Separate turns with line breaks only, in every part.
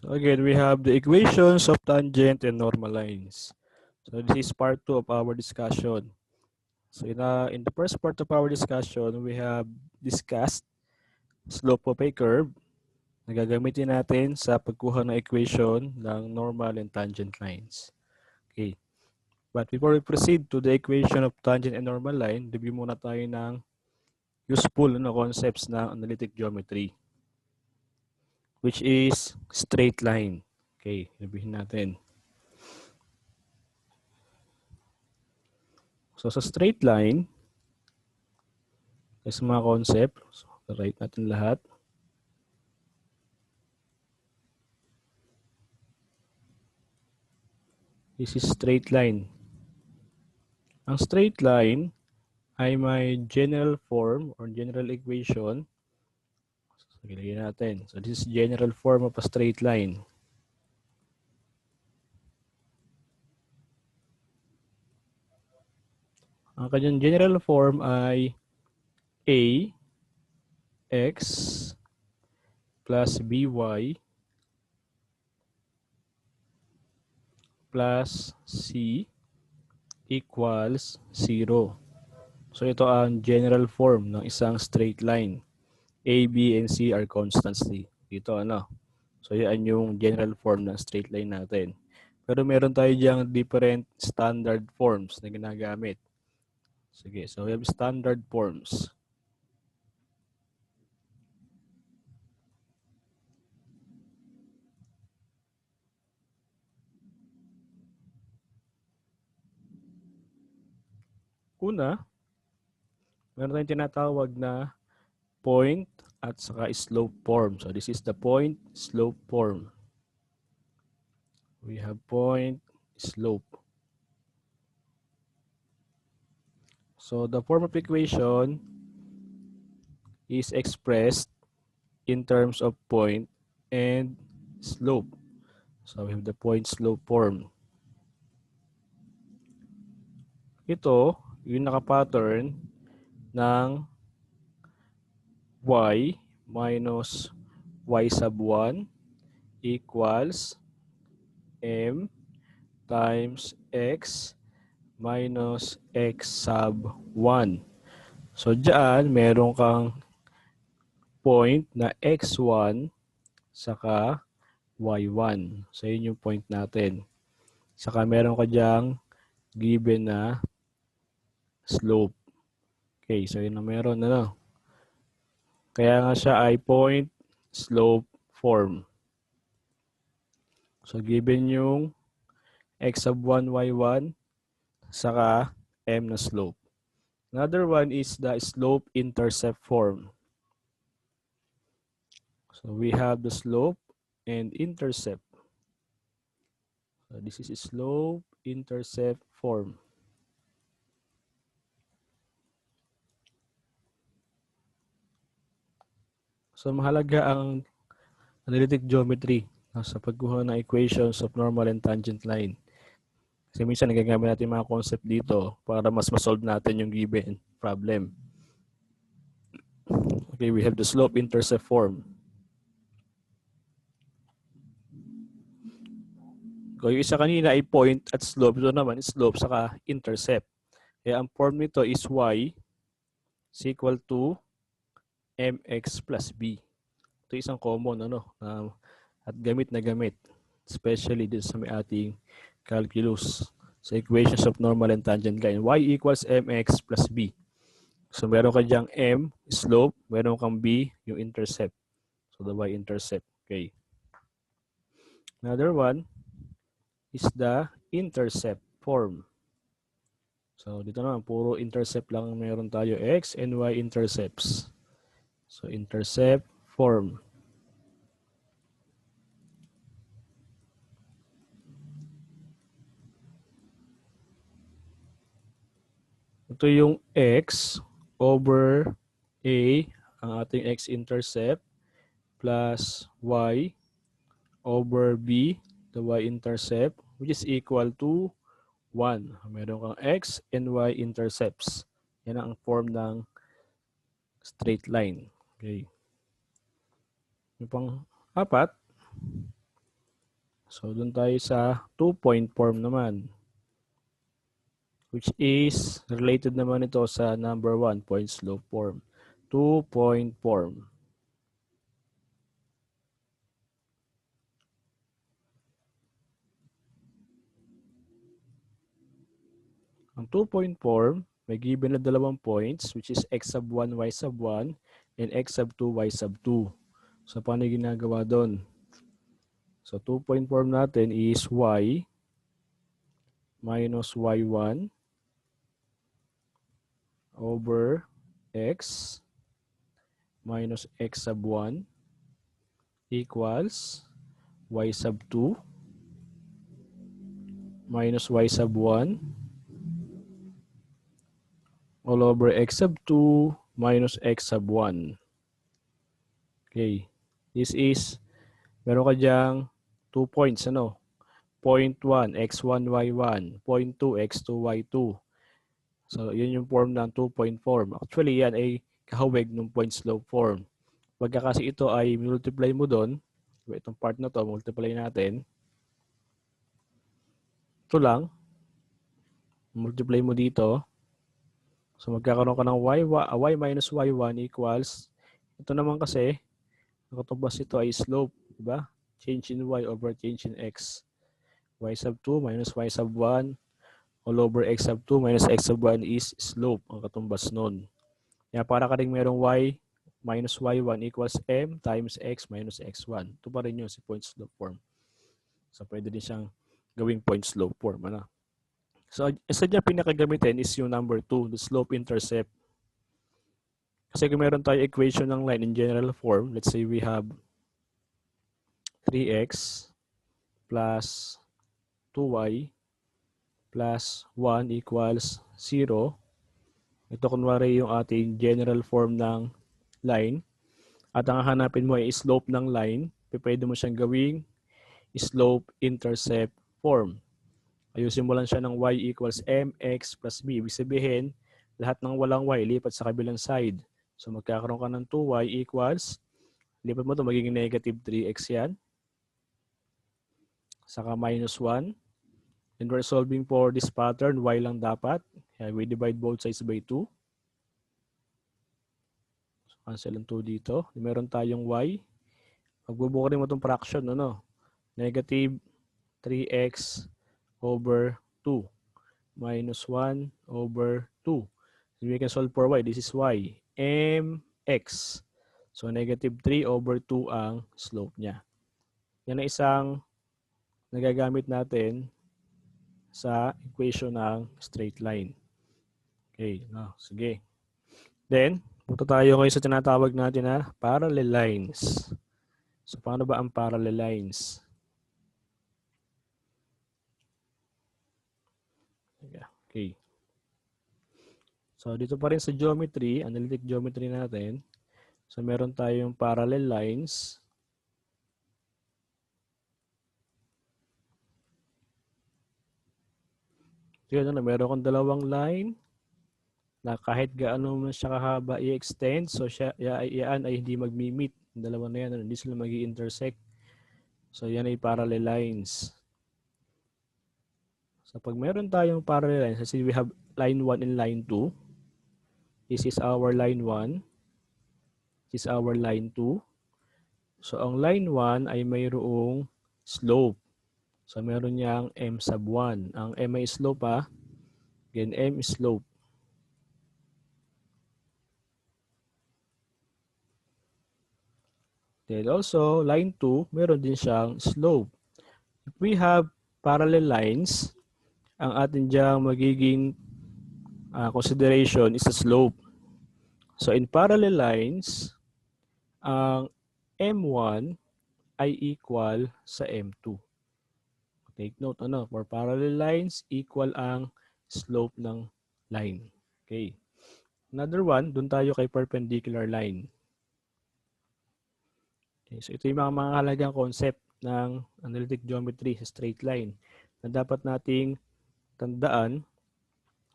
So again, we have the equations of tangent and normal lines. So this is part 2 of our discussion. So in the first part of our discussion, we have discussed slope of a curve na gagamitin natin sa pagkuha ng equation ng normal and tangent lines. Okay. But before we proceed to the equation of tangent and normal line, review muna tayo ng useful concepts ng analytic geometry, which is straight line. Okay, reviewin natin. So sa straight line, sa mga concept, so write natin lahat. This is straight line. Ang straight line ay may general form or general equation. So, ilagay natin. So this is general form of a straight line. Ang kanyang general form ay A x plus by plus c equals 0. So ito ang general form ng isang straight line. A, B, and C are constants. Dito ano. So yan yung general form ng straight line natin. Pero meron tayo diyang different standard forms na ginagamit. Sige, so we have standard forms. Una, meron tayong tinatawag na point at saka slope form. So this is the point slope form. We have point slope. So the form of equation is expressed in terms of point and slope. So we have the point slope form. Ito, yung naka-pattern ng y minus y sub 1 equals m times x minus x sub 1. So diyan, meron kang point na x1 saka y1. So yun yung point natin. Saka meron ka diyang given na slope. Okay, so yun na meron. Ano? Kaya nga siya ay point slope form. So given yung x sub 1, y1, saka m na slope. Another one is the slope intercept form. So we have the slope and intercept. So this is a slope intercept form. So mahalaga ang analytic geometry sa pagkuha ng equations of normal and tangent line. Kasi minsan nagagamit natin mga concept dito para mas ma-solve natin yung given problem. Okay, we have the slope intercept form. Kung yung isa kanina ay point at slope, ito naman is slope saka intercept. Kaya ang form nito is y is equal to mx plus b. Ito isang common at gamit na gamit, especially dito sa may ating calculus sa equations of normal and tangent line. Y equals mx plus b. So meron ka diyang m, slope, meron kang b, yung intercept. So the y-intercept. Okay. Another one is the intercept form. So dito naman, puro intercept lang meron tayo, x and y intercepts. So intercept form. Ito yung x over a, ang ating x-intercept, plus y over b, the y-intercept, which is equal to 1. Meron kang x and y intercepts. Yan ang form ng straight line. Okay. Yung pang apat, So, doon tayo sa 2-point form naman, which is related naman ito sa number 1, point slope form. 2-point form. Ang 2-point form, may given na dalawang points, which is x sub 1, y sub 1, and x sub 2, y sub 2. So, paano ginagawa doon? So, 2-point form natin is y minus y1 over x minus x sub 1 equals y sub 2 minus y sub 1 all over x sub 2 minus x sub 1. Okay. This is, meron ka dyang 2 points, ano? Point 1, x1, y1. Point 2, x2, y2. So, yun yung form ng 2-point form. Actually, yan ay kahawig ng point slope form. Pagka kasi ito ay multiply mo doon, itong part na to, multiply natin. Ito lang. Multiply mo dito. So, magkakaroon ka ng y minus y1 equals, ito naman kasi, nakatumbas ito ay slope, diba? Change in y over change in x. Y sub 2 minus y sub 1 all over x sub 2 minus x sub 1 is slope, ang katumbas nun. Kaya para ka rin merong y minus y1 equals m times x minus x1. Ito pa rin yun si point slope form. So, pwede din siyang gawing point slope form. Ano? So, isa niya pinakagamitin is yung number 2, the slope intercept. Kasi kung meron tayo equation ng line in general form, let's say we have 3x plus 2y plus 1 equals 0. Ito kunwari yung ating general form ng line. At ang hahanapin mo ay slope ng line. Pwede mo siyang gawing slope intercept form. Ayusin mo lang siya ng y equals mx plus b. Ibig sabihin, lahat ng walang y, lipat sa kabilang side. So magkakaroon ka ng 2y equals, lipat mo ito, magiging negative 3x yan. Saka minus 1. And we're solving for this pattern, y lang dapat. We divide both sides by 2. So cancel ang 2 dito. Meron tayong y. Magbubuka rin mo itong fraction, ano? Negative 3x over 2 minus 1 over 2. So we can solve for y. This is y. mx. So negative 3 over 2 ang slope niya. Yan ang isang nagagamit natin sa equation ng straight line. Okay, no, sige. Then, punta tayo ngayon sa tinatawag natin na parallel lines. So paano ba ang parallel lines? Okay. So, dito pa rin sa geometry, analytic geometry natin. So, meron tayong parallel lines. So, yun, meron kong dalawang line na kahit gaano man siya kahaba i-extend. So, yan ay hindi magmi-meet. Yung dalawa na yan, hindi sila magi-intersect. So, yan ay parallel lines. So, pag meron tayong parallel lines, kasi we have line 1 and line 2. This is our line 1. This is our line 2. So, ang line 1 ay mayroong slope. So, meron niyang m sub 1. Ang m ay slope ha. Again, m is slope. Then also, line 2, meron din siyang slope. If we have parallel lines, ang atin diyang magiging consideration is the slope. So, in parallel lines, ang m1 ay equal sa m2. Take note, ano, for parallel lines, equal ang slope ng line. Okay. Another one, dun tayo kay perpendicular line. Okay, so ito yung mga mahalagang concept ng analytic geometry sa straight line na dapat nating tandaan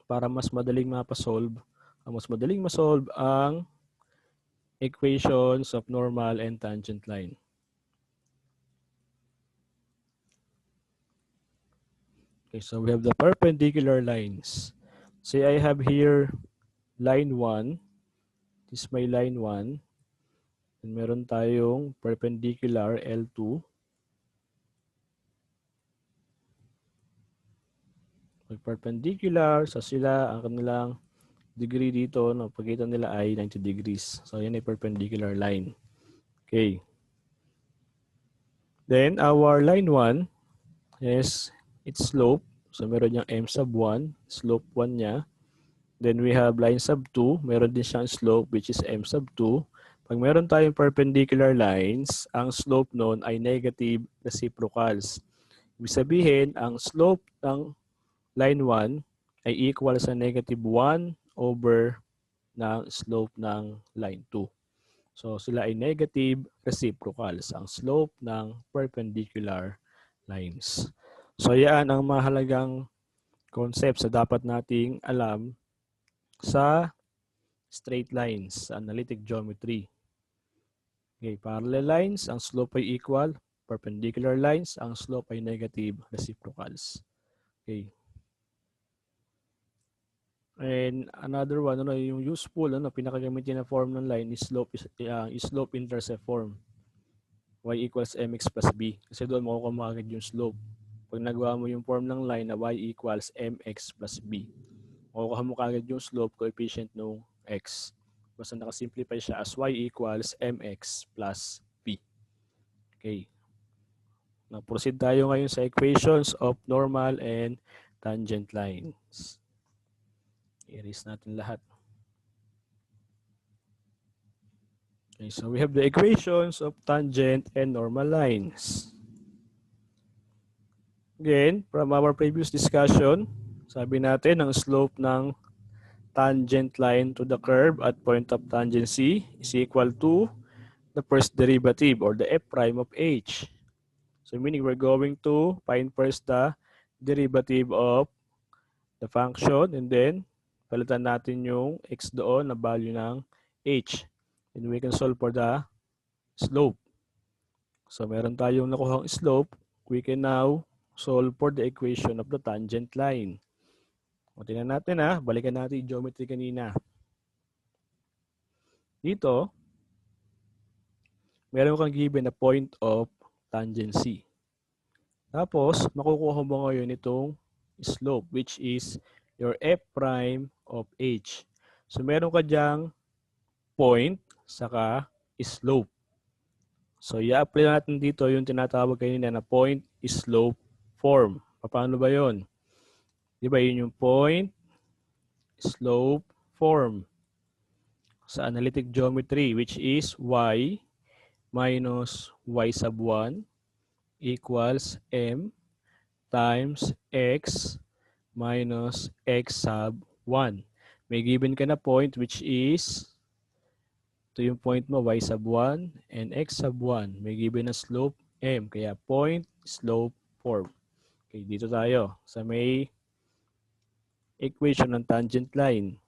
para mas madaling mapasolve. Mas madaling masolve ang equations of normal and tangent line. Okay, so we have the perpendicular lines. Say I have here line 1. This is my line 1. And meron tayong perpendicular L2. Perpendicular, so sila, ang kanilang degree dito, no, pagitan nila ay 90 degrees. So, yan ay perpendicular line. Okay. Then, our line 1 is its slope. So, meron niyang m sub 1, slope 1 niya. Then, we have line sub 2, meron din siyang slope which is m sub 2. Pag meron tayong perpendicular lines, ang slope nun ay negative reciprocals. Ibig sabihin, ang slope ng line 1 ay equal sa negative 1 over ng slope ng line 2. So, sila ay negative reciprocals, ang slope ng perpendicular lines. So, yan ang mahalagang concepts na dapat nating alam sa straight lines, sa analytic geometry. Okay, parallel lines, ang slope ay equal. Perpendicular lines, ang slope ay negative reciprocals. Okay. And another one, yung useful, pinakagamitin na form ng line is slope-intercept form. Y equals mx plus b. Kasi doon makukuha mo agad yung slope. Pag nagawa mo yung form ng line na y equals mx plus b, makukuha mo agad yung slope coefficient ng x. Basta nakasimplify siya as y equals mx plus b. Okay. Na-proceed tayo ngayon sa equations of normal and tangent lines. I-erase natin lahat. Okay, so we have the equations of tangent and normal lines. Again, from our previous discussion, sabi natin ang slope ng tangent line to the curve at point of tangency is equal to the first derivative or the f prime of h. So meaning we're going to find first the derivative of the function and then palitan natin yung x doon na value ng h. And we can solve for the slope. So meron tayong nakuhang slope. We can now solve for the equation of the tangent line. O tingnan natin balikan natin yung geometry kanina. Dito, meron kang given na point of tangency. Tapos, makukuha mo ngayon itong slope which is your f prime of h. So meron ka diyang point saka slope. So i-apply natin dito yung tinatawag kanina na point slope form. Paano ba yun? Di ba yun yung point slope form sa analytic geometry which is y minus y sub 1 equals m times x minus x sub 1. May given ka na point which is ito yung point mo, y sub 1 and x sub 1. May given na slope m. Kaya point slope form. Okay, dito tayo sa may equation ng tangent line.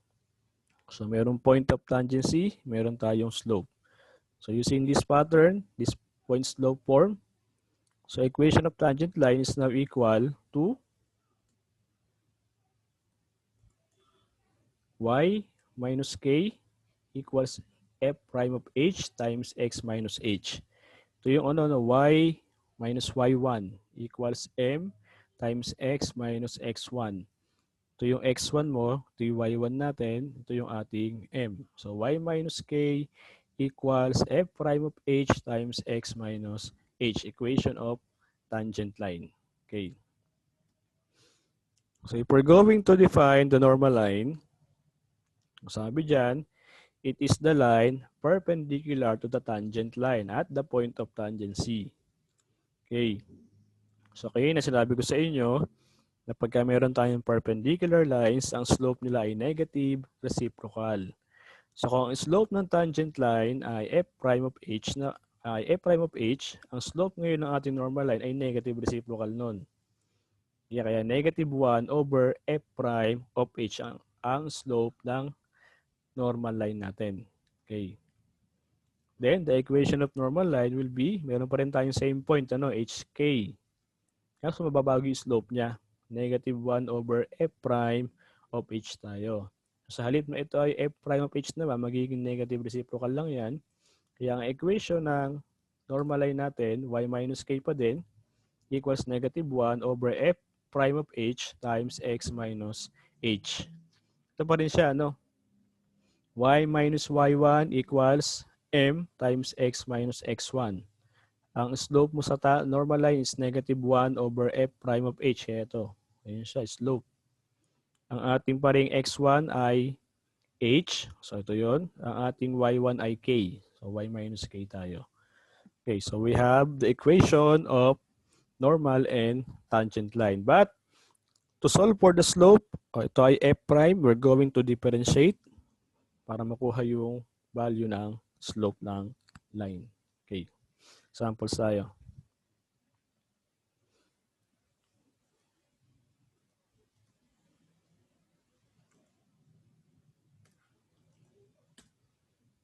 So, merong point of tangency, meron tayong slope. So, using this pattern, this point slope form, so equation of tangent line is now equal to y minus k equals f prime of h times x minus h. Ito yung y minus y1 equals m times x minus x1. Ito yung x1 mo, ito yung y1 natin, ito yung ating m. So y minus k equals f prime of h times x minus h, equation of tangent line. Okay. So if we're going to define the normal line, sabi dyan, it is the line perpendicular to the tangent line at the point of tangency. Okay. So kaya na sinabi ko sa inyo na pagka meron tayong perpendicular lines, ang slope nila ay negative reciprocal. So kung ang slope ng tangent line ay f prime of h, ang slope ngayon ng ating normal line ay negative reciprocal nun. Kaya negative 1 over f prime of h ang slope ng normal line natin. Okay. Then, the equation of normal line will be, meron pa rin tayong same point, hk. Kaso mababago yung slope niya. negative 1 over f prime of h tayo. Sa halip na ito ay f prime of h naman, magiging negative reciprocal lang yan. Kaya ang equation ng normal line natin, y minus k pa din, equals negative 1 over f prime of h times x minus h. Ito pa rin siya, no? Y minus y1 equals m times x minus x1. Ang slope mo sa normal line is negative 1 over f prime of h. Kaya ito, ayun siya, slope. Ang ating pa ring x1 ay h. So ito yon. Ang ating y1 ay k. So y minus k tayo. Okay, so we have the equation of normal and tangent line. But to solve for the slope, ito ay f prime, we're going to differentiate para makuha yung value ng slope ng line. Okay, samples tayo.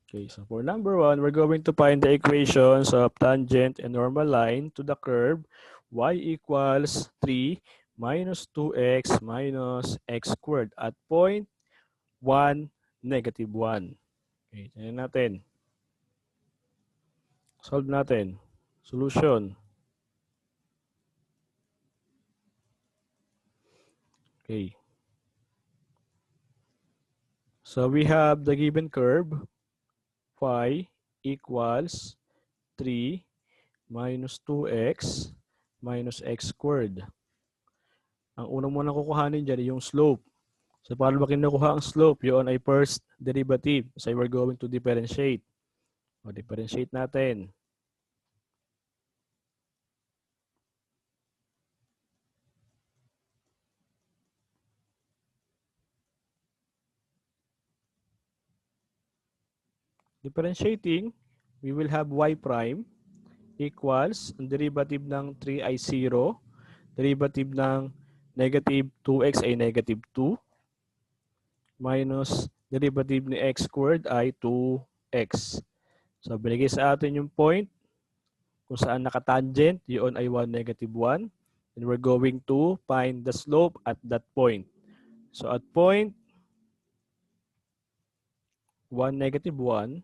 Okay, so for number 1, we're going to find the equations of tangent and normal line to the curve y equals 3 minus 2x minus x squared at point 1, negative 1. Okay, tingnan natin. Solve natin. Solution. Okay. So we have the given curve y equals 3 minus 2x minus x squared. Ang unang muna kukuhanin dyan yung slope. So paano ba kinukuha ang slope? Yun ay first derivative. So we're going to differentiate. O differentiate natin. Differentiating, we will have y prime equals, ang derivative ng 3 ay 0. Derivative ng negative 2x ay negative 2. Minus derivative ni x squared ay 2x. So binigay sa atin yung point kung saan nakatangent, yun ay 1, negative 1. And we're going to find the slope at that point. So at point 1, negative 1,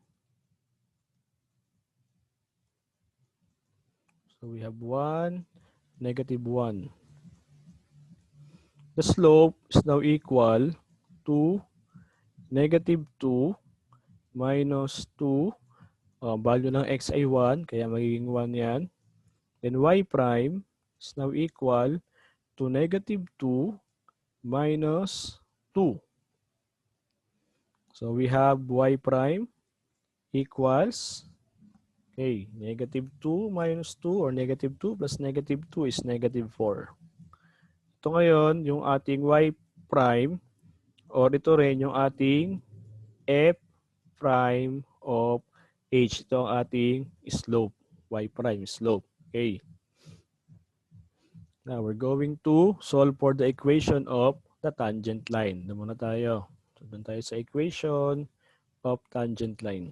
so we have 1, negative 1. The slope is now equal to negative 2 minus 2. Value ng x ay 1, kaya magiging 1 yan. Then y prime is now equal to negative 2 minus 2. So we have y prime equals, okay, negative 2 minus 2 or negative 2 plus negative 2 is negative 4. Ito ngayon, yung ating y prime or ito rin yung ating f prime of h. Ito ang ating slope, y prime slope. Okay. Now we're going to solve for the equation of the tangent line. Doon muna tayo. So doon tayo sa equation of tangent line.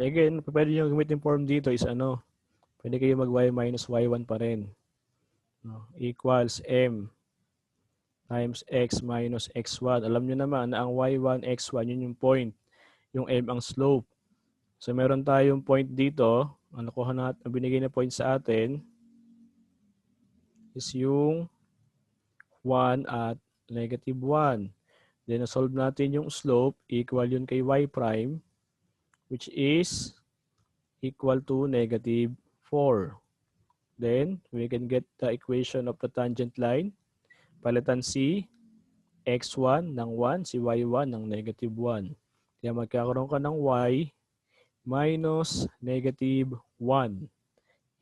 Again, pwede nyo gamitin form dito is ano, pwede kayo mag y minus y1 pa rin. No? Equals m times x minus x1. Alam nyo naman na ang y1, x1, yun yung point. Yung m ang slope. So meron tayong point dito. Ang nakuha natin, ang binigay na point sa atin is yung 1 at negative 1. Then na-solve natin yung slope. Equal yun kay y prime, which is equal to negative 4. Then we can get the equation of the tangent line. Palitan si x1 ng 1, si y1 ng negative 1. Kaya magkakaroon ka ng y minus negative 1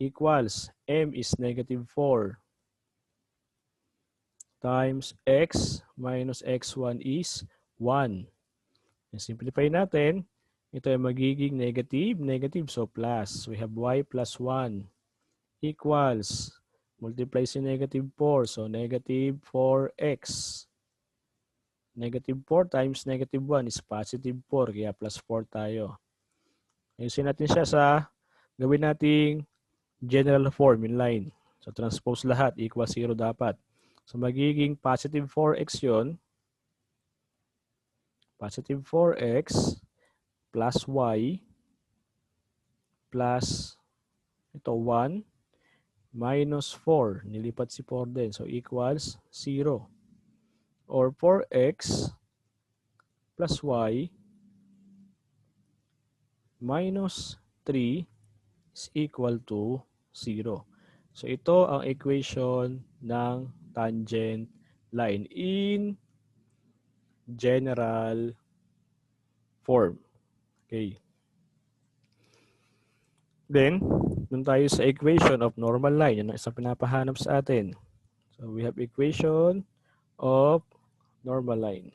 equals m is negative 4 times x minus x1 is 1. Simplify natin. Ito ay magiging negative, negative, so plus. We have y plus 1 equals, multiply si negative 4, so negative 4x. Negative 4 times negative 1 is positive 4, kaya plus 4 tayo. Ayusin natin siya sa gawin nating general form in line. So transpose lahat equals 0 dapat. So magiging positive 4x yun. Positive 4x plus y plus ito 1 minus 4. Nilipat si 4 din. So equals 0. Or 4x plus y minus 3 is equal to 0. So ito ang equation ng tangent line in general form. Okay. Then, dun tayo sa equation of normal line. Yan ang isang pinapahanap sa atin. So we have equation of normal line.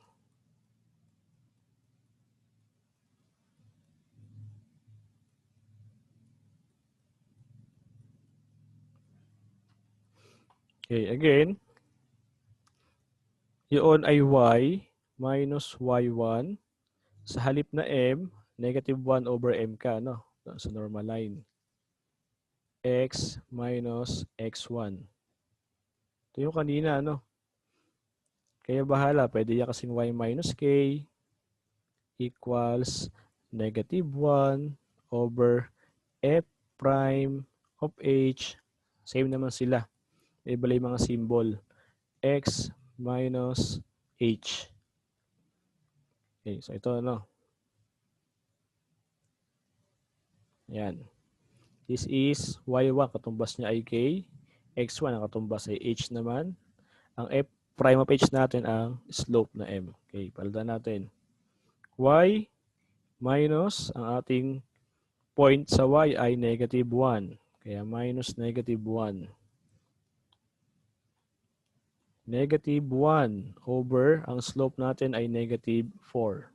Okay, again, yun ay y minus y1. Sa halip na m, negative 1 over m ka, no? Sa normal line. X minus x1. Ito yung kanina, no? Kaya bahala, pwede yan kasing y minus k equals negative 1 over f prime of h. Same naman sila. Iba lang yung mga symbol. X minus h. Okay, so ito ano. Yan. This is y1, katumbas niya ay k. x1, ang katumbas ay h naman. Ang f prime of h natin ang slope na m. Okay, palitan natin. Y minus, ang ating point sa y ay negative 1. Kaya minus negative 1. Negative 1 over, ang slope natin ay negative 4.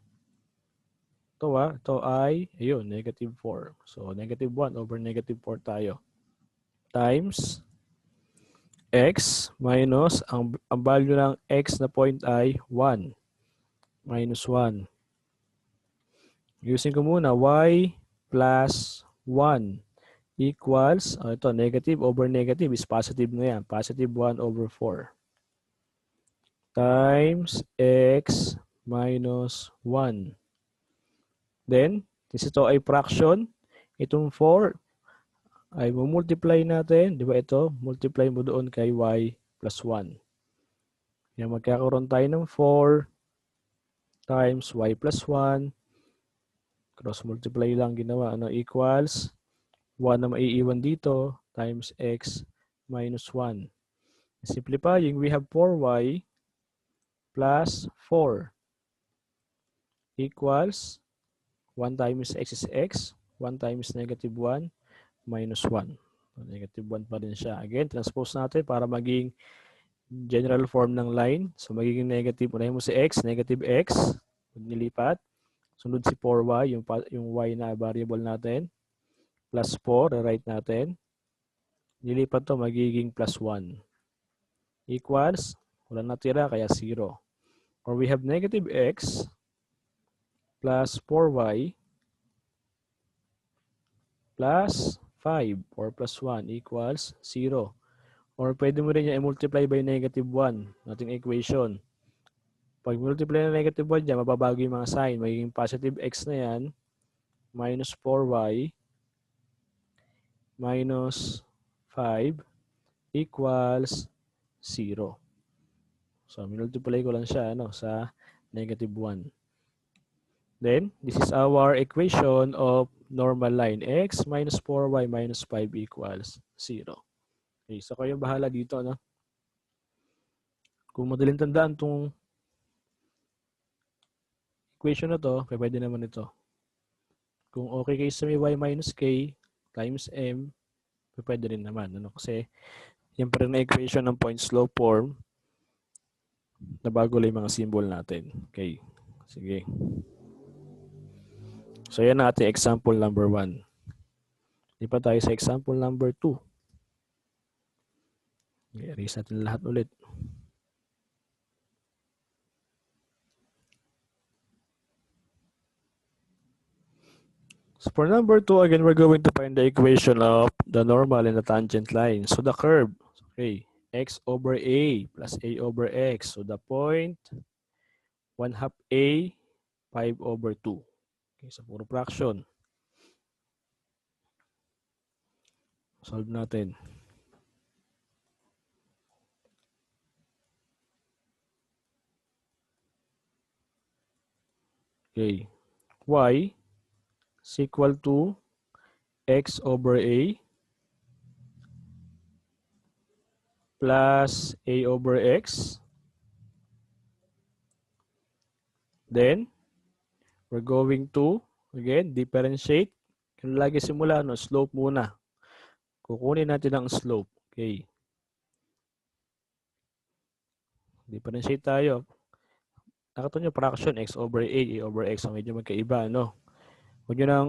Ito ay, ayun, negative 4. So, negative 1 over negative 4 tayo. Times x minus, ang value ng x na point ay 1. Minus 1. Using ko muna, y plus 1 equals, ito, negative over negative is positive na yan. Positive 1 over 4. Times x minus 1. Then, since ito ay fraction, itong 4 ay multiply natin. Di ba ito? Multiply mo doon kay y plus 1. Kaya magkakaroon tayo ng 4 times y plus 1. Cross multiply lang ginawa. Ano? Equals 1 na maiiwan dito times x minus 1. Simplifying, we have 4y plus 4 equals 1 times x is x, 1 times negative 1 minus 1. So, negative 1 pa rin siya. Again, transpose natin para maging general form ng line. So, magiging negative. Unahin mo si x, negative x. Nilipat. Sunod si 4y, yung y na variable natin. Plus 4, write natin. Nilipat to magiging plus 1. Equals, wala natira, kaya 0. Or we have negative x plus 4y plus 5 or plus 1 equals 0. Or pwede mo rin yung i-multiply by negative 1 nating equation. Pag multiply na negative 1 dyan, mababago yung mga sign. Magiging positive x na yan minus 4y minus 5 equals 0. So, multiply ko lang siya sa negative 1. Then, this is our equation of normal line. X minus 4y minus 5 equals 0. Okay, so kayo bahala dito. Kung madaling tandaan itong equation na to, pwede naman ito. Kung okay kayo sa may y minus k times m, pwede rin naman. Kasi yan pa rin na equation ng point slope form. Nabago lang yung mga symbol natin. Okay. Sige. So, yan ang ating example number 1. Lipat tayo sa example number 2. I-erase natin lahat ulit. So for number 2, again, we're going to find the equation of the normal and the tangent line. So the curve, okay, x over a plus a over x. So the point, 1 half a, 5 over 2. Okay, so puro fraction. Solve natin. Okay, y is equal to x over a plus a over x. Then, we're going to, again, differentiate. Yung lagi simula, no, slope muna. Kukunin natin ang slope. Okay. Differentiate tayo. Nakita nyo, fraction, x over a over x. So, medyo magkaiba, no? Huwag nyo nang,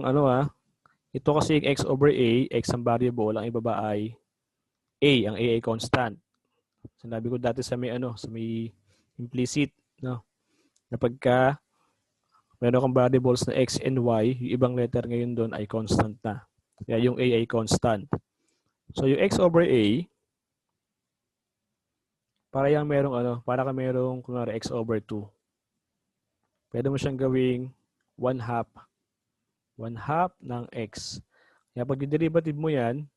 ito kasi yung x over a, x ang variable, ang ibaba ay a, ang a ay constant. Sinabi ko dati sa may, sa may implicit, no? Na pagka meron kang variables na x and y, yung ibang letter ngayon doon ay constant na. Kaya yung a ay constant. So yung x over a, para yung merong para ka merong kunwari x over 2. Pwede mo siyang gawing 1 half. 1 half ng x. Kaya pag derivative mo yan,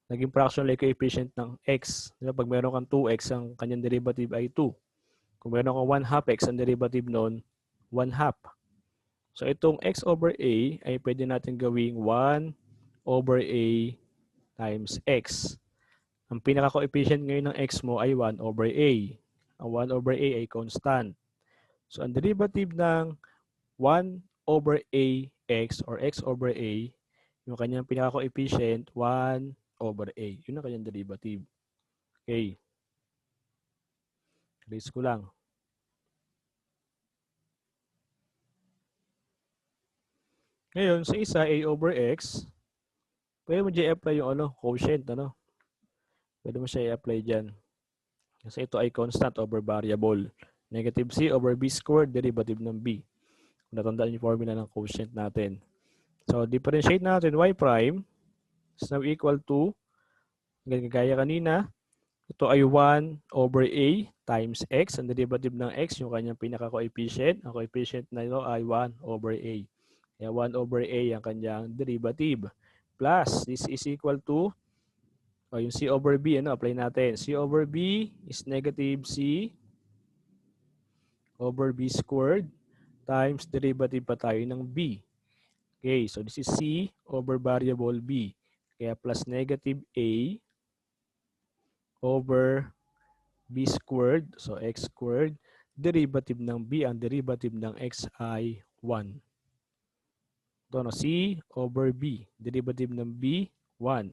naging fractional coefficient ng x. Diba? Pag meron kang 2x, ang kanyang derivative ay 2. Kung meron kang 1 half x, ang derivative noon, 1 half. So itong x over a ay pwede natin gawing 1 over a times x. Ang pinaka-coefficient ngayon ng x mo ay 1 over a. Ang 1 over a ay constant. So ang derivative ng 1 over a x or x over a, yung kanyang pinaka-coefficient, 1 over a. Yun ang kanyang derivative. Okay. Erase ko lang. Ngayon, sa isa, a over x, pwede mo dyan i-apply yung quotient, Pwede mo siya i-apply dyan. Kasi ito ay constant over variable. Negative c over b squared, derivative ng b. Natandaan yung formula ng quotient natin. So, differentiate natin y prime is now equal to, gaya kanina, ito ay 1 over a times x. Ang derivative ng x, yung kanyang pinaka-coefficient. Ang coefficient na ito ay 1 over a. Kaya 1 over a ang kanyang derivative. Plus, this is equal to, yung c over b, apply natin. C over b is negative c over b squared times derivative pa tayo ng b. Okay, so this is c over variable b. Kaya plus negative a over b squared, so x squared, derivative ng b, ang derivative ng x ay 1. Ito, c over b, derivative ng b, 1.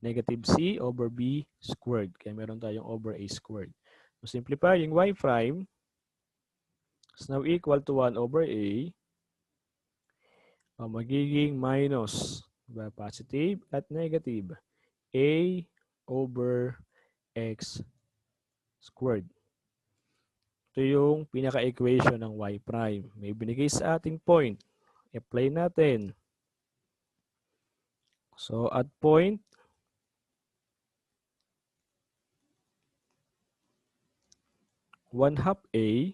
Negative c over b squared. Kaya meron tayong over a squared. So simplifying y prime is now equal to 1 over a. Magiging minus, diba? Positive at negative. A over x squared. Ito yung pinaka-equation ng y prime. May binigay sa ating point. Apply natin. So at point, one half a,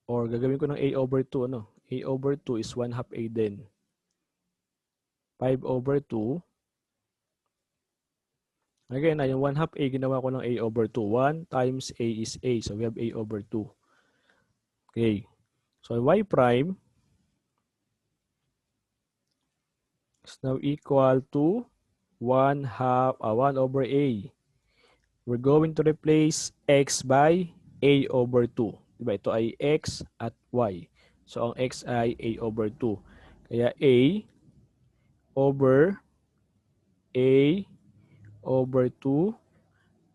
or gagawin ko ng a over 2, a over 2 is 1 half a din. 5 over 2. Again, yung 1 half a, ginawa ko ng a over 2. 1 times a is a. So we have a over 2. Okay. So y prime is now equal to 1 over a. We're going to replace x by a over 2. Diba? Ito ay x at y. So ang x ay a over 2. Kaya a over 2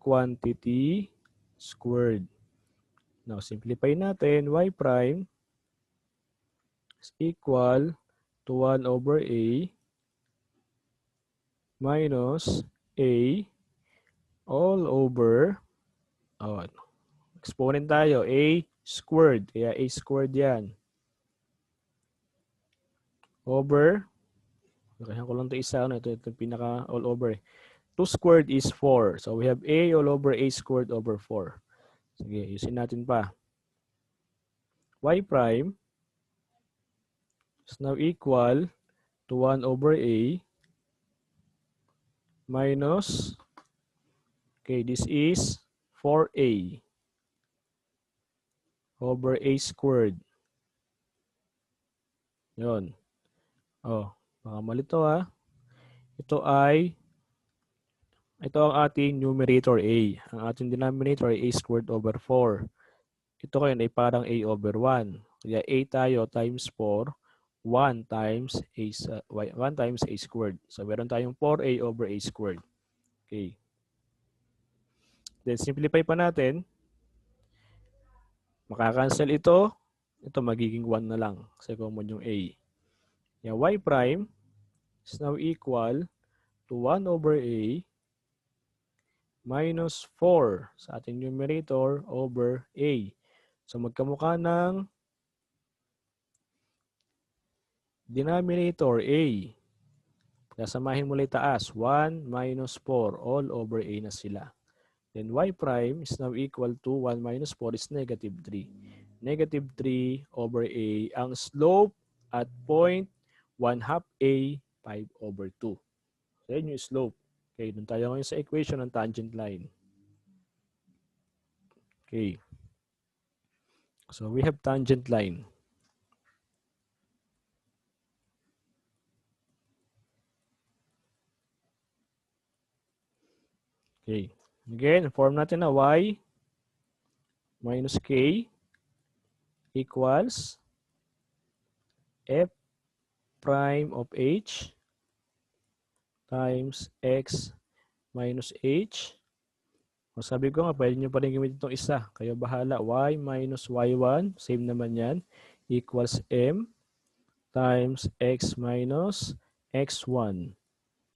quantity squared. Now, simplify natin. Y prime is equal to 1 over a minus a all over, exponent tayo, a squared. Kaya a squared yan. over, lakayan ko lang ito isa, ano, ito pinaka all over. 2 squared is 4. So we have a all over a squared over 4. Sige, usin natin pa. Y prime is now equal to 1 over a minus, okay, this is 4a over a squared. Yun. Oh, baka mali to ha. Ito ang ating numerator a. Ang ating denominator ay a squared over 4. Ito kayo ay parang a over 1. Kaya a tayo times 4, 1 times a squared. So meron tayong 4a over a squared. Okay. Then simplify pa natin. Makakancel ito. Ito magiging 1 na lang kasi common yung a. Kaya y prime is now equal to 1 over a minus 4 sa ating numerator over a. So magkamukha ng denominator a. Kasamahin mo lang taas. 1 minus 4 all over a na sila. Then y prime is now equal to 1 minus 4 is negative 3. Negative 3 over a. Ang slope at point 1 half a 5 over 2. So yun yung slope. Okay, doon tayo ngayon sa equation ng tangent line. Okay. So we have tangent line. Okay. Again, form natin na y minus k equals f prime of h times x minus h. O sabi ko nga, pwede nyo pa rin gamitin itong isa. Kayo bahala. Y minus y1, same naman yan, equals m times x minus x1.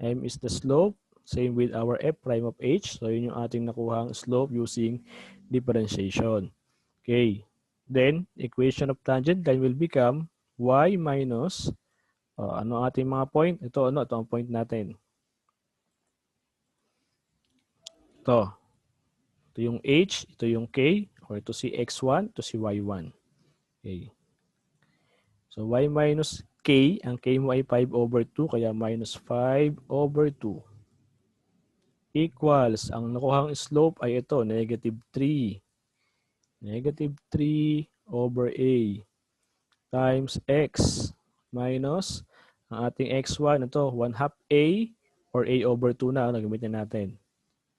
M is the slope. Same with our f prime of h. So yun yung ating nakuhang slope using differentiation. Okay. Then, equation of tangent line will become y minus, ano ating mga point? Ito ang point natin. Ito yung h, ito yung k, or ito si x1, ito si y1. Okay. So, y minus k, ang k mo ay 5 over 2, kaya minus 5 over 2 equals, ang nakuhang slope ay ito, negative 3. Negative 3 over a times x minus, ang ating x1, ito, 1 half a, or a over 2 na, nagamitin natin.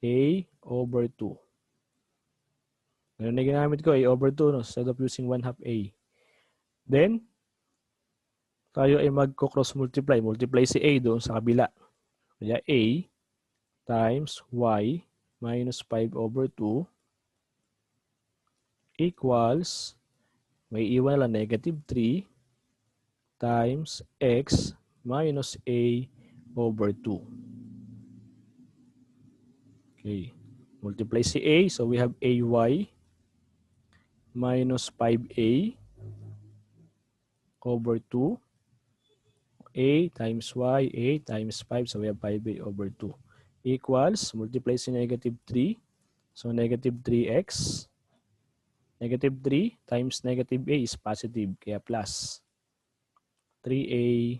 A over 2. Ganun na ginamit ko, a over 2, no, instead of using 1 half a. Then, tayo ay magko-cross multiply. Multiply si a doon sa kabila. Kaya a times y minus 5 over 2 equals, may iwan lang negative 3 times x minus a over 2. Okay. Multiply si a. So we have ay minus 5a over 2. A times y, a times 5. So we have 5a over 2. Equals, multiply si negative 3. So negative 3x. Negative 3 times negative a is positive. Kaya plus 3a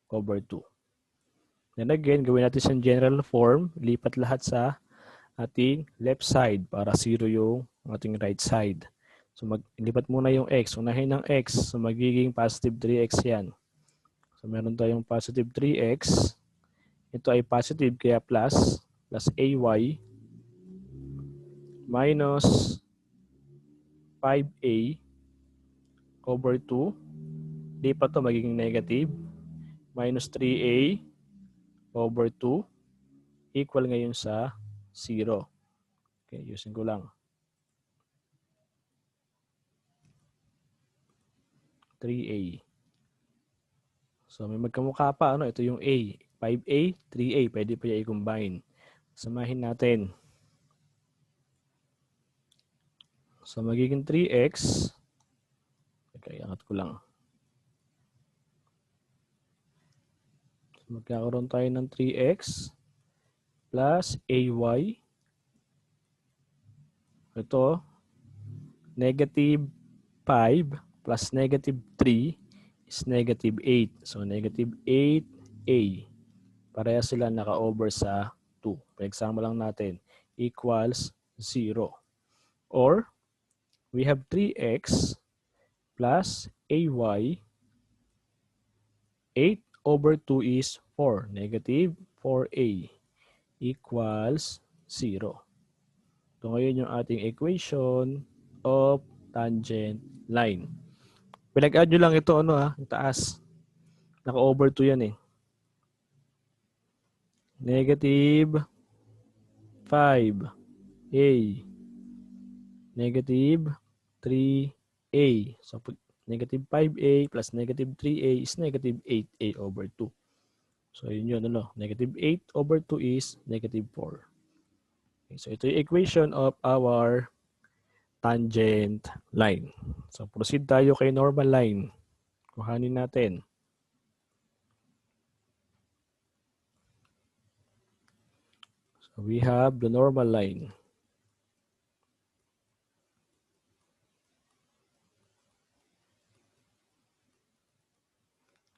over 2. Then again, gawin natin sa general form. Lipat lahat sa ating left side para 0 yung ating right side. So maglipat muna yung x. Unahin ng x. So magiging positive 3x yan. So meron tayong positive 3x. Ito ay positive kaya plus ay minus 5a over 2. Lipat to magiging negative. Minus 3a over 2 equal ngayon sa 0. Okay, using ko lang. 3a. So may magkamukha pa, ano? Ito yung a. 5a, 3a. Pwede pa yung i-combine. Samahin natin. So magiging 3x. Okay, angat ko lang. Magkakaroon tayo ng 3x plus ay. Ito, negative 5 plus negative 3 is negative 8. So, negative 8a. Pareha sila naka-over sa 2. For-example lang natin, equals 0. Or, we have 3x plus ay. 8 over 2 is 4. Negative 4a equals 0. So, ngayon yung ating equation of tangent line. Pinag-add nyo lang ito, yung taas. Naka-over 2 yan eh. Negative 5a. Negative 3a. So, negative 5a plus negative 3a is negative 8a over 2. So, yun. Negative 8 over 2 is negative 4. Okay, so, ito yung equation of our tangent line. So, proceed tayo kay normal line. Kuhanin natin. So, we have the normal line.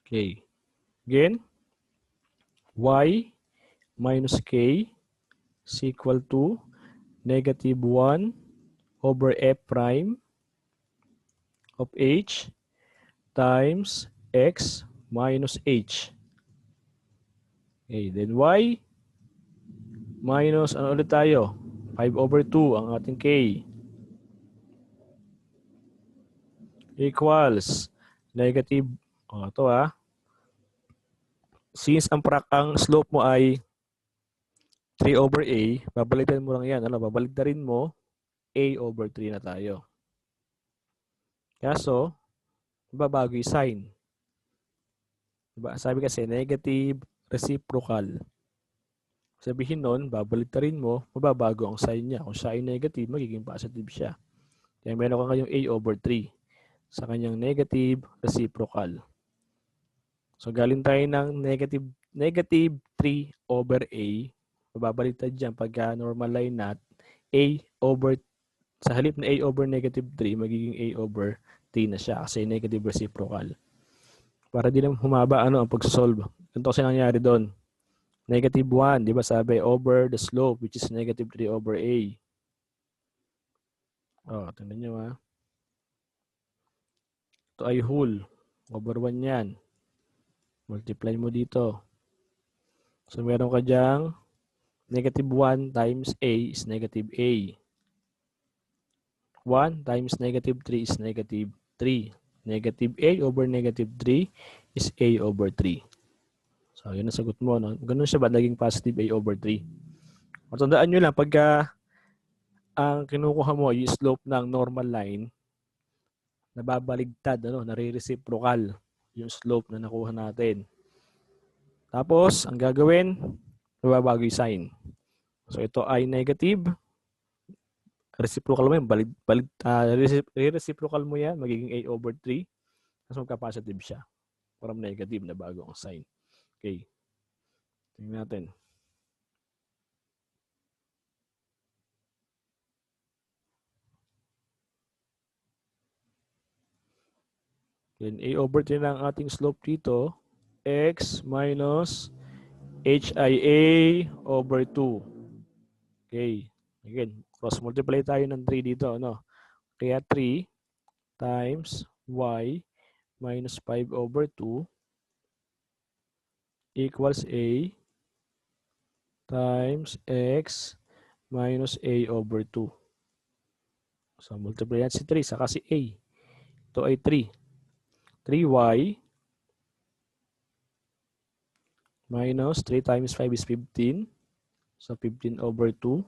Okay. Again, y minus k is equal to negative 1 over f prime of h times x minus h. Okay, then y minus, ano ulit tayo? 5 over 2 ang ating k. Equals negative, ito since ang slope mo ay 3 over a, babalikan mo lang yan. Babaligtarin mo, a over 3 na tayo. Kaso, babago yung sign. Diba? Sabi kasi, negative reciprocal. Sabihin nun, babaligtarin mo, mababago ang sign niya. Kung siya ay negative, magiging positive siya. Kaya meron ka ngayong a over 3 sa kanyang negative reciprocal. So, galing tayo ng negative 3 over a. Mababaliktad dyan pagka normal line nat, a over, sa halip na a over negative 3, magiging a over 3 na siya kasi negative reciprocal. Para di naman humaba ang pagsosolve. Ganito kasi nangyari doon. Negative 1, di ba sabi, over the slope, which is negative 3 over a. Tingnan nyo Ito ay whole. Over 1 yan. Multiply mo dito. So, meron ka dyang negative 1 times a is negative a. 1 times negative 3 is negative 3. Negative a over negative 3 is a over 3. So, yun ang sagot mo. Ganun siya ba? Naging positive a over 3. Matandaan nyo lang, pagka ang kinukuha mo yung slope ng normal line, nababaligtad, nare-reciprocal yung slope na nakuha natin. Tapos, ang gagawin, mababago yung sign. So, ito ay negative. Reciprocal mo yan. Reciprocal mo yan. Magiging a over 3. Tapos magka-positive siya. From negative na bago ang sign. Okay. Tingnan natin. Then, a over 3 na ang ating slope dito. X minus HIA over 2. Okay. Again, cross multiply tayo ng 3 dito. Kaya 3 times y minus 5 over 2 equals a times x minus a over 2. So, multiply yan si 3 saka si a. Ito ay 3. 3y minus 3 times 5 is 15. So, 15 over 2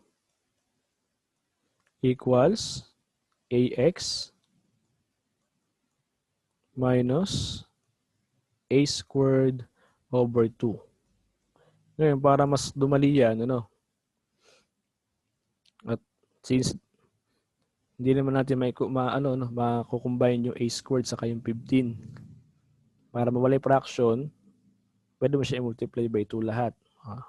equals ax minus a squared over 2. Ngayon, para mas dumali yan, At since hindi naman natin makukombine yung a squared saka yung 15. Para mawala yung fraction, pwede mo siya i-multiply by 2 lahat.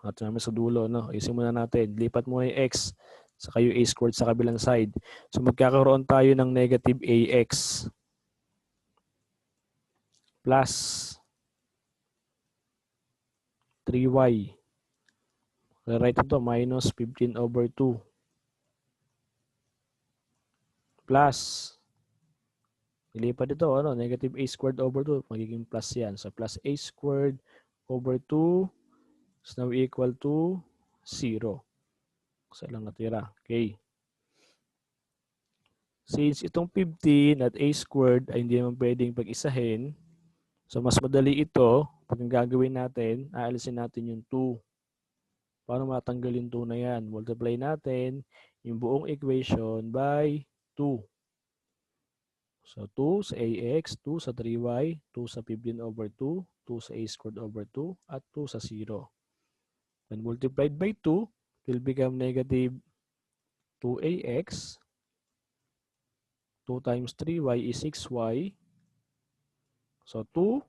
At namin sa dulo, no? Ayusin muna natin. Lipat mo yung x saka yung a squared sa kabilang side. So magkakaroon tayo ng negative ax plus 3y. Rewrite ito, minus 15 over 2 plus, ilipat ito, ano, negative a squared over 2, magiging plus yan. So plus a squared over 2 is now equal to 0. So lang natira. Okay. Since itong 15 at a squared ay hindi naman pwedeng pag-isahin, so mas madali ito, pag ang gagawin natin, aalisin natin yung 2. Paano matanggal yung 2 na yan? Multiply natin yung buong equation by 2. So 2 sa ax, 2 sa 3y, 2 sa 15 over 2, 2 sa a squared over 2, at 2 sa 0. When multiplied by 2, it will become negative 2ax. 2 times 3y is 6y. So 2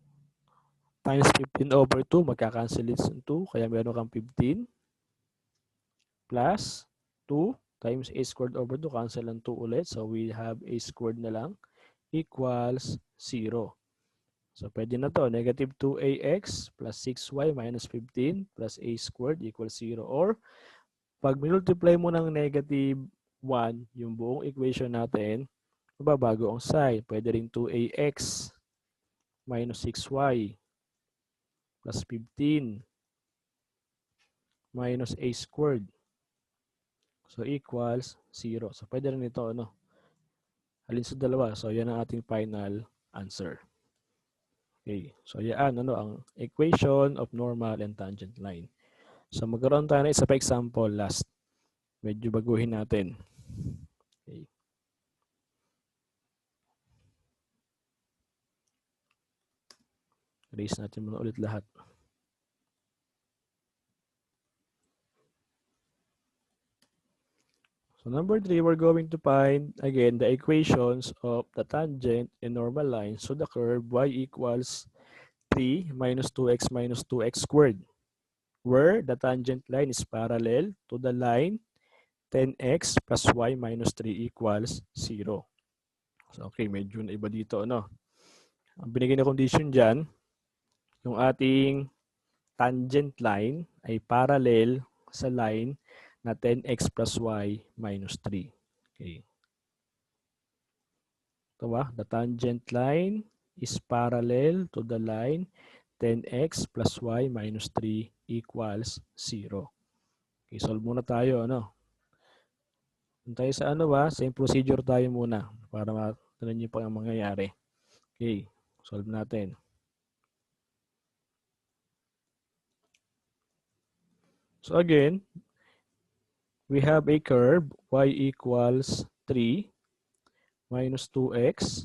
times 15 over 2, magkakancel yung 2, kaya meron kang 15. Plus 2 times a squared over 2, cancel ang 2 ulit. So we have a squared na lang equals 0. So pwede na to, negative 2ax plus 6y minus 15 plus a squared equals 0. Or pag multiply mo ng negative 1 yung buong equation natin, mababago ang sign. Pwede rin 2ax minus 6y plus 15 minus a squared. So equals 0. So pwede rin ito, ano? Alin sa dalawa? So yan ang ating final answer. Okay. So yan, ano, ang equation of normal and tangent line. So magkaroon tayo ng isa pa example last. Medyo baguhin natin. Okay. Erase natin muna ulit lahat. So number 3, we're going to find again the equations of the tangent and normal lines. So the curve y equals 3 minus 2x minus 2x squared, where the tangent line is parallel to the line 10x plus y minus 3 equals 0. So okay, medyo na iba dito, ano? Ang binigay na condition dyan, yung ating tangent line ay parallel sa line na 10x plus y minus 3. Okay. Ito ba? The tangent line is parallel to the line 10x plus y minus 3 equals 0. Okay, solve muna tayo, ano? Tayo sa ano ba? Same procedure tayo muna para matunan niyo pa ang mangyayari. Okay, solve natin. So again, we have a curve y equals 3 minus 2x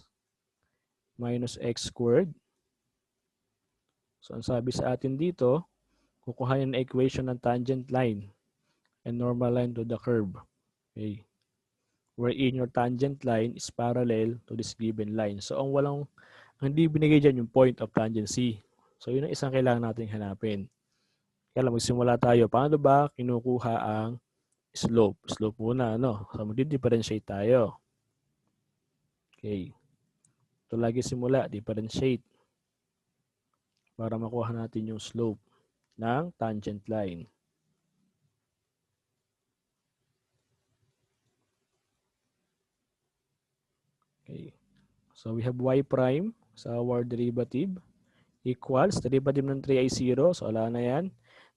minus x squared. So ang sabi sa atin dito, kukuhanin ang equation ng tangent line and normal line to the curve. Okay. Wherein your tangent line is parallel to this given line. So ang hindi binigay dyan yung point of tangency. So yun ang isang kailangan natin hanapin. Kaya lang magsimula tayo. Paano ba kinukuha ang slope? Slope muna, ano? So magdi-differentiate tayo. Okay. Ito lagi simula, differentiate. Para makuha natin yung slope ng tangent line. Okay. So we have y prime sa our derivative equals, derivative ng 3 ay 0. So wala na yan.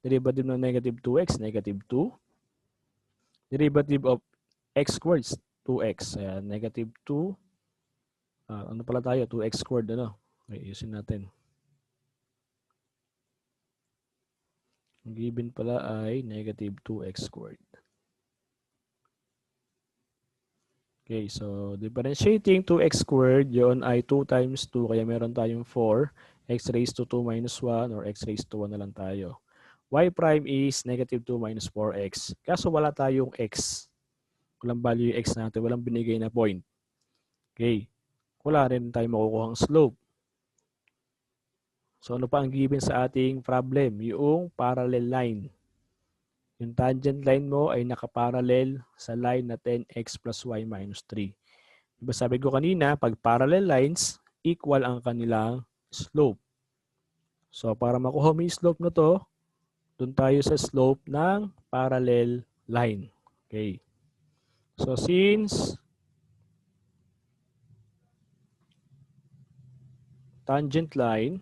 Derivative ng negative 2x, negative 2. Derivative of x squared, 2x. Ayan, negative 2. Ano pala tayo? 2x squared, ano? Okay, usin natin. Ang given pala ay negative 2x squared. Okay, so differentiating 2x squared, yun ay 2 times 2, kaya meron tayong 4. X raised to 2 minus 1 or x raised to 1 na lang tayo. Y prime is negative 2 minus 4x. Kaso wala tayong x. Walang value yung x natin, walang binigay na point. Okay, wala rin tayo makukuha ang slope. So ano pa ang given sa ating problem? Yung parallel line. Yung tangent line mo ay nakaparallel sa line na 10x plus y minus 3. Diba sabi ko kanina, pag parallel lines, equal ang kanilang slope. So para makuha mo yung slope na to, doon tayo sa slope ng parallel line. Okay. So since tangent line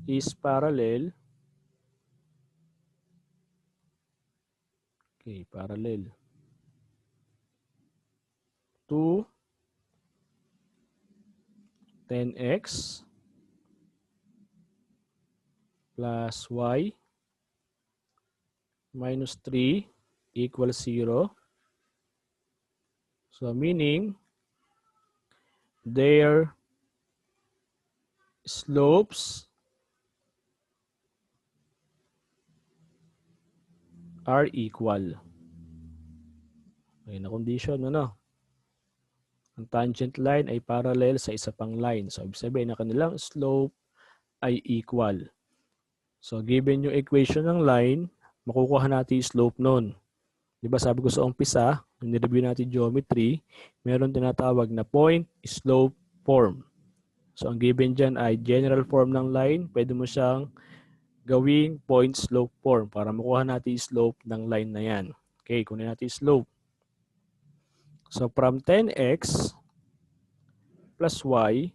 is parallel, okay, parallel to 10x plus y minus 3 equals 0. So meaning their slopes are equal. Okay, na condition, ano? Ang tangent line ay parallel sa isa pang line. So ibig sabihin na kanilang slope ay equal. So given yung equation ng line, makukuha natin yung slope nun. Diba sabi ko sa umpisa, nung nireview natin geometry, meron tinatawag na point slope form. So ang given dyan ay general form ng line. Pwede mo siyang gawing point slope form para makuha natin yung slope ng line na yan. Okay, kunin natin yung slope. So from 10x plus y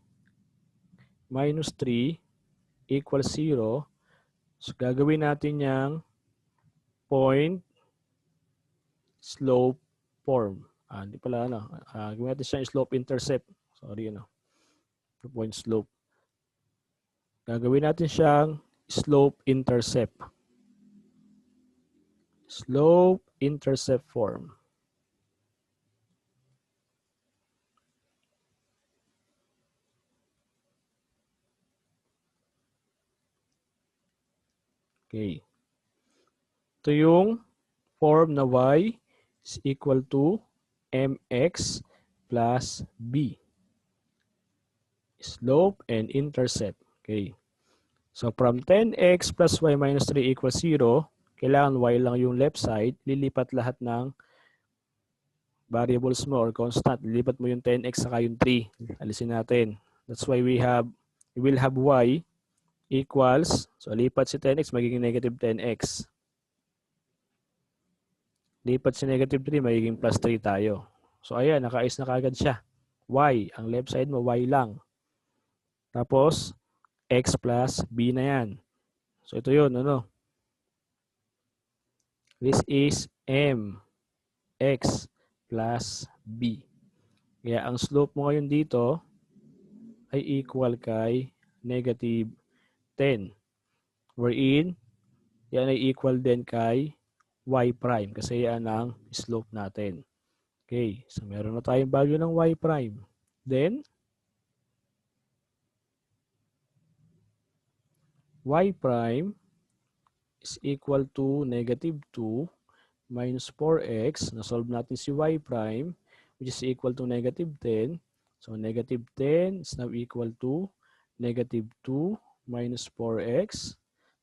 minus 3 equals 0. So gagawin natin yung point slope form. Hindi pala ano. Gawin natin siya yung slope intercept. Sorry, ano. Point slope. Gagawin natin siyang slope intercept. Slope intercept form. Okay. Ito yung form na y is equal to mx plus b. Slope and intercept. Okay. So from 10x plus y minus 3 equals 0, kailangan y lang yung left side, lilipat lahat ng variables mo or constant. Lilipat mo yung 10x saka yung 3. Alisin natin. That's why we will have y equals, so lipat si 10x, magiging negative 10x. Lipat si negative 3, magiging plus 3 tayo. So ayan, nakaayos na kagad siya. Y, ang left side mo, y lang. Tapos, x plus b na yan. So ito yun, ano? This is m x plus b. Kaya ang slope mo ngayon dito ay equal kay negative 10. Wherein, yan ay equal din kay y prime kasi yan ang slope natin. Okay, so meron na tayong value ng y prime. Then, y prime is equal to negative 2 minus 4x. Na-solve natin si y prime, which is equal to negative 10. So, negative 10 is now equal to negative 2 minus 4x.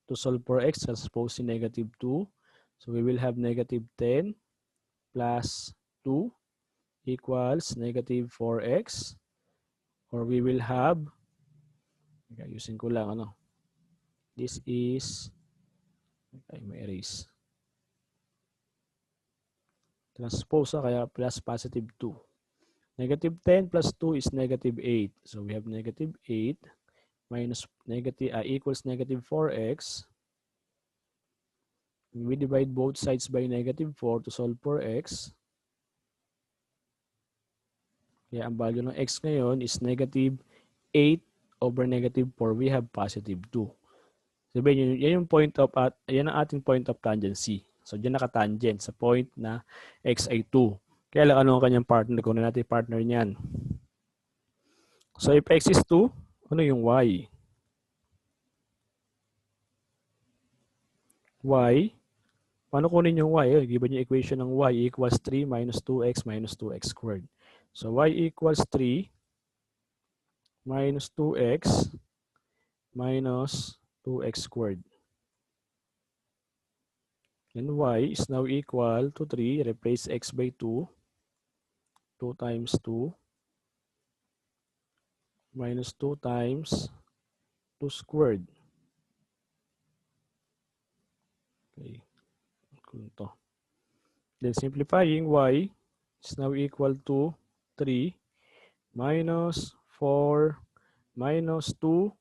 To solve for x, transpose si negative 2. So, we will have negative 10 plus 2 equals negative 4x. Or we will have, using ko lang, ano, this is, ay, may erase. Transpose, kaya plus positive 2. Negative 10 plus 2 is negative 8. So we have negative 8 minus negative equals negative 4x. We divide both sides by negative 4 to solve for x. Kaya ang value ng x ngayon is negative 8 over negative 4. We have positive 2. Sabihin, yan yung point of, yan ang ating point of tangency. So, dyan nakatangent sa point na x ay 2. Kaya lang ano ang kanyang partner? Kung na natin partner niyan. So, if x is 2, ano yung y? Y Paano kunin yung y? Given yung equation ng y equals 3 minus 2x minus 2x squared. So y equals 3 minus 2x minus 2x squared. And y is now equal to 3. Replace x by 2. 2 times 2 minus 2 times 2 squared. Okay. Kunto. Then simplifying y is now equal to 3 minus 4 minus 2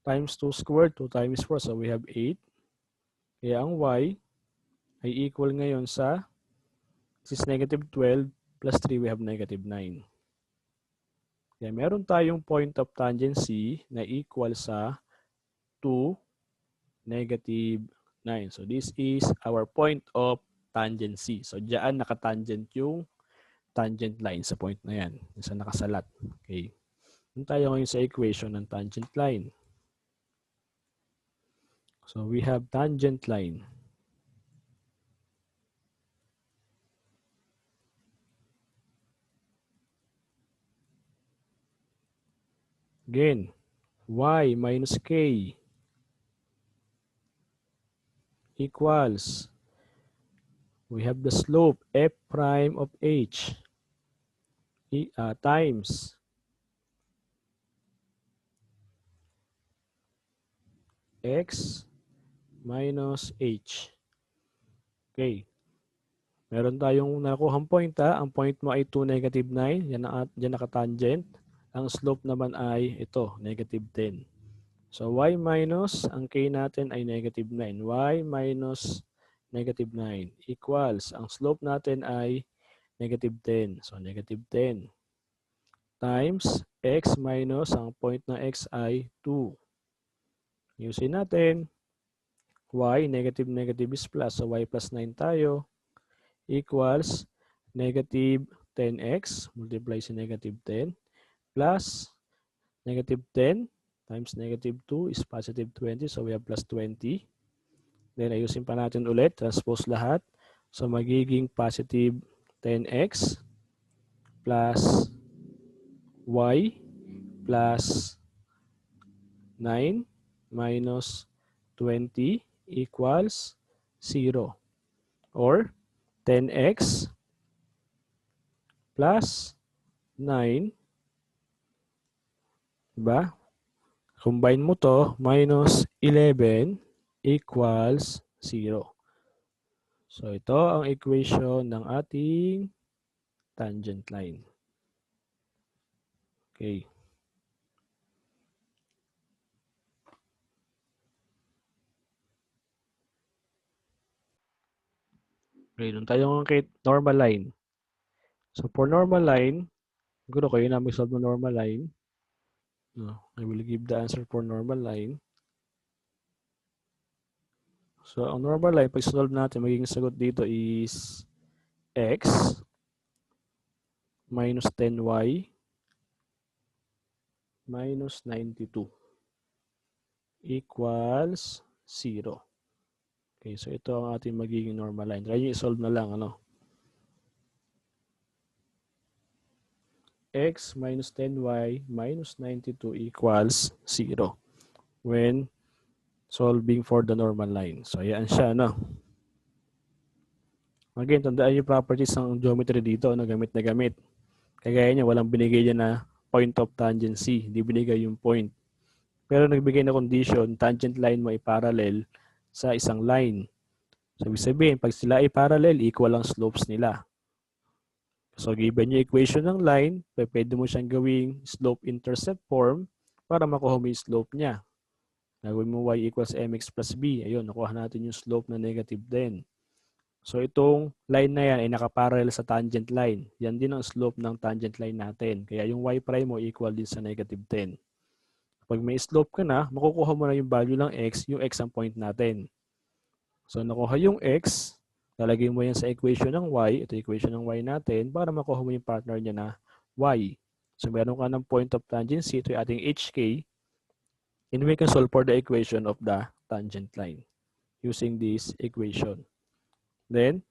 times 2 squared. 2 times 4. So we have 8. Kaya ang y ay equal ngayon sa, this is negative 12 plus 3, we have negative 9. Kaya meron tayong point of tangency na equal sa 2, negative 9. So this is our point of tangency. So diyan nakatangent yung tangent line sa point na yan. Sa nakasalat. Okay. Doon tayo ngayon sa equation ng tangent line. So we have tangent line. Again, y minus k equals, we have the slope f prime of h times x minus h. Okay. Meron tayong nakuhang point ha. Ang point mo ay 2, negative 9. Yan nakatangent. Ang slope naman ay ito, negative 10. So y minus, ang k natin ay negative 9. Y minus negative 9 equals, ang slope natin ay negative 10. So negative 10 times x minus, ang point na x ay 2. Usin natin, y, negative negative is plus. So y plus 9 tayo equals negative 10x multiply sa negative 10 plus negative 10 times negative 2 is positive 20. So we have plus 20. Then ayusin pa natin ulit. Transpose lahat. So magiging positive 10x plus y plus 9 minus 20 equals 0. Or 10x plus 9, diba? Combine mo to, minus 11 equals 0. So ito ang equation ng ating tangent line. Okay. Okay, doon tayo kay normal line. So for normal line, siguro kayo na mag-solve ng normal line. I will give the answer for normal line. So ang normal line, pag solve natin, magiging sagot dito is x minus 10y minus 92 equals 0. Okay, so ito ang ating magiging normal line. Try nyo i-solve na lang, ano? X minus 10y minus 92 equals 0 when solving for the normal line. So, ayan siya, no? Again, tandaan yung properties ng geometry dito, no? Gamit na gamit. Kagaya niya, walang binigay niya na point of tangency. Hindi binigay yung point. Pero nagbigay na condition, tangent line mo ay parallel sa isang line. So, ibig sabihin, pag sila ay parallel, equal ang slopes nila. So, given yung equation ng line, pwede mo siyang gawing slope-intercept form para makuha mo yung slope niya. Gagawin mo y equals mx plus b. Ayun, nakuha natin yung slope na negative 10. So, itong line na yan ay nakaparallel sa tangent line. Yan din ang slope ng tangent line natin. Kaya yung y prime mo equal din sa negative 10. Pag may slope ka na, makukuha mo na yung value ng x, yung x ang point natin. So, nakuha yung x, lalagay mo yan sa equation ng y, ito equation ng y natin, para makuha mo yung partner niya na y. So, meron ka ng point of tangency, ito yung ating hk, and we can solve for the equation of the tangent line using this equation. Then,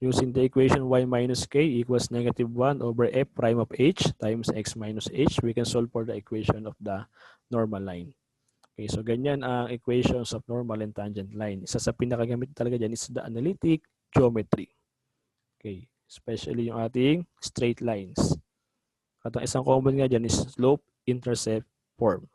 using the equation y minus k equals negative 1 over f prime of h times x minus h, we can solve for the equation of the normal line. Okay, so ganyan ang equations of normal and tangent line. Isa sa pinakagamit talaga dyan is the analytic geometry. Okay, especially yung ating straight lines. At ang isang common nga dyan is slope-intercept form.